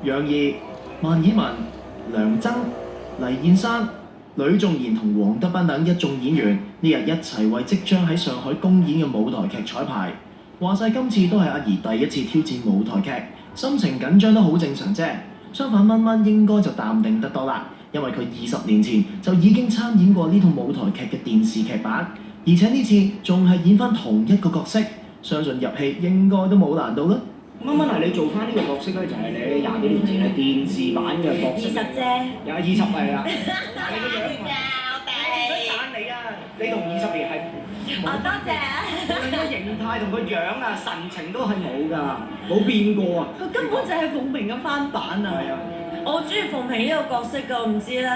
楊怡、萬綺雯、梁琤、黎燕珊、呂頌賢同黃德斌等一眾演員呢日一齊為即將喺上海公演嘅舞台劇彩排。話晒今次都係阿怡第一次挑戰舞台劇，心情緊張都好正常啫。相反，蚊蚊應該就淡定得多啦，因為佢20年前就已經參演過呢套舞台劇嘅電視劇版，而且呢次仲係演翻同一個角色，相信入戲應該都冇難度啦。蚊蚊係你做翻呢個角色咧，就係你20幾年前嘅電視版嘅角色。20啫。有20係啦。你個樣我帶你。唔使讚你啊！你同20年係。多謝。你個形態同個樣啊，神情都係冇㗎，冇變過啊。佢根本就係鳳萍嘅翻版啊！係啊。我好中意鳳萍呢個角色㗎，我唔知咧。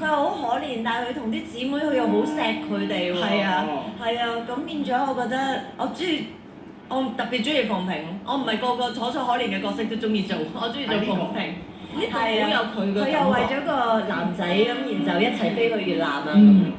佢係好可憐，但係佢同啲姊妹佢又好錫佢哋喎。係啊，係啊，咁變咗我覺得我特別中意鳳萍，我唔係個個楚楚可憐嘅角色都中意做，我中意做鳳萍。係啊，佢又為咗個男仔咁，然後一齊飛去越南啊。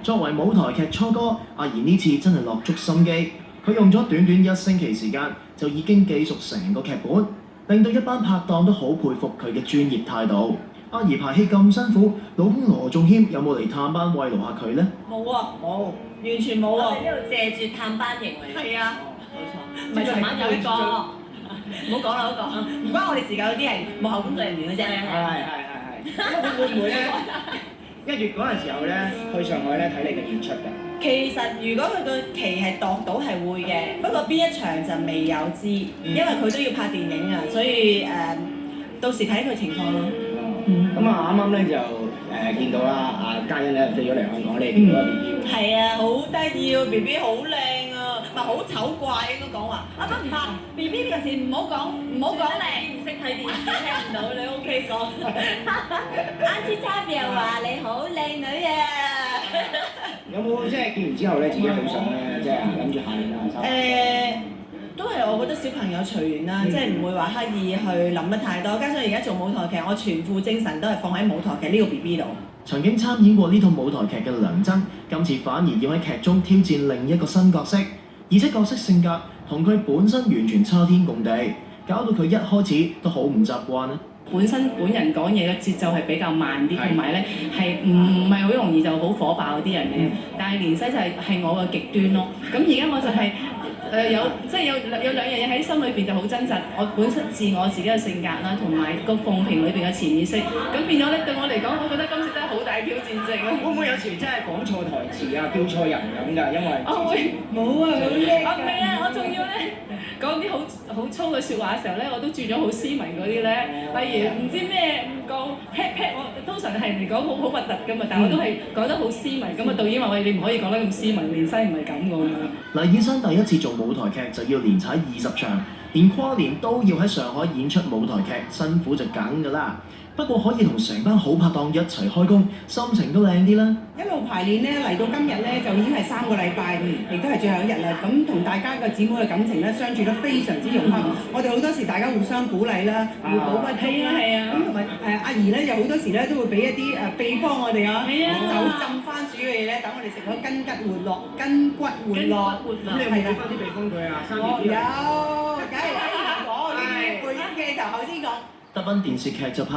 作為舞台劇初哥，阿怡呢次真係落足心機，佢用咗短短1星期時間就已經記熟成個劇本，令到一班拍檔都好佩服佢嘅專業態度。阿怡排戲咁辛苦，老公羅仲謙有冇嚟探班慰勞下佢呢？冇啊，冇，完全冇啊！我喺呢度借住探班型嚟。係啊。冇錯，唔係尋晚有一個，唔好講啦嗰個，唔關我哋事㗎，嗰啲係幕後工作人員嘅啫。係。咁會唔會咧？1月嗰陣時候咧，去上海咧睇你嘅演出㗎。其實如果佢個期係度到係會嘅，不過邊一場就未有知，因為佢都要拍電影啊，所以到時睇佢情況咯。咁啊啱啱咧就見到啦，阿嘉欣咧飛咗嚟香港，你見到個 BB。係啊，好得意喎 ，BB 好靚啊，唔係好醜怪應該講話。阿不唔怕 ，BB 有時唔好講靚，唔識睇電視聽唔到，你 OK 講。Auntie Tabby 話你好靚女啊！有冇即係見完之後咧，自己好想咧，即係諗住下年啦？都係我覺得小朋友隨緣啦，即係唔會話刻意去諗得太多。加上而家做舞台劇，我全副精神都係放喺舞台劇呢個 BB 度。曾經參演過呢套舞台劇嘅梁琤，今次反而要喺劇中挑戰另一個新角色，而且角色性格同佢本身完全差天共地，搞到佢一開始都好唔習慣啊！本人講嘢嘅節奏係比較慢啲，同埋咧係唔係好容易就好火爆嗰啲人嘅。但係連西就係我嘅極端咯。咁而家我就係、有兩樣嘢喺心裏邊就好掙扎。我本身自我自己嘅性格啦，同埋個鳳萍裏邊嘅潛意識。咁變咗咧對我嚟講，我覺得今次真係好大挑戰性啊！會唔會有時真係講錯台詞啊、叫錯人咁㗎？因為我會冇啊，好叻㗎！我唔係啊，我仲要咧講啲好粗嘅説話嘅時候咧，我都轉咗好斯文嗰啲咧，例如唔知咩唔講 pat pat， 我通常係嚟講好核突㗎嘛，但係我都係講得好斯文。咁啊導演話喂，你唔可以講得咁斯文，連西唔係咁㗎嘛。黎燕珊第一次做舞台劇就要連踩20場，連跨年都要喺上海演出舞台劇，辛苦就梗㗎啦。不過可以同成班好拍檔一齊開工，心情都靚啲啦。一路排練咧，嚟到今日咧就已經係3個禮拜，亦都係最後一日啦。咁同大家嘅姊妹嘅感情咧相處得非常之融洽。我哋好多時大家互相鼓勵啦，互補不足啦。咁同埋阿怡咧，又好多時咧都會俾一啲秘方我哋啊，酒浸番薯嘅嘢咧，等我哋食咗筋骨活絡。咁你有冇俾翻啲秘方佢啊？有，梗係我呢啲背鏡頭後先講。德斌電視劇就拍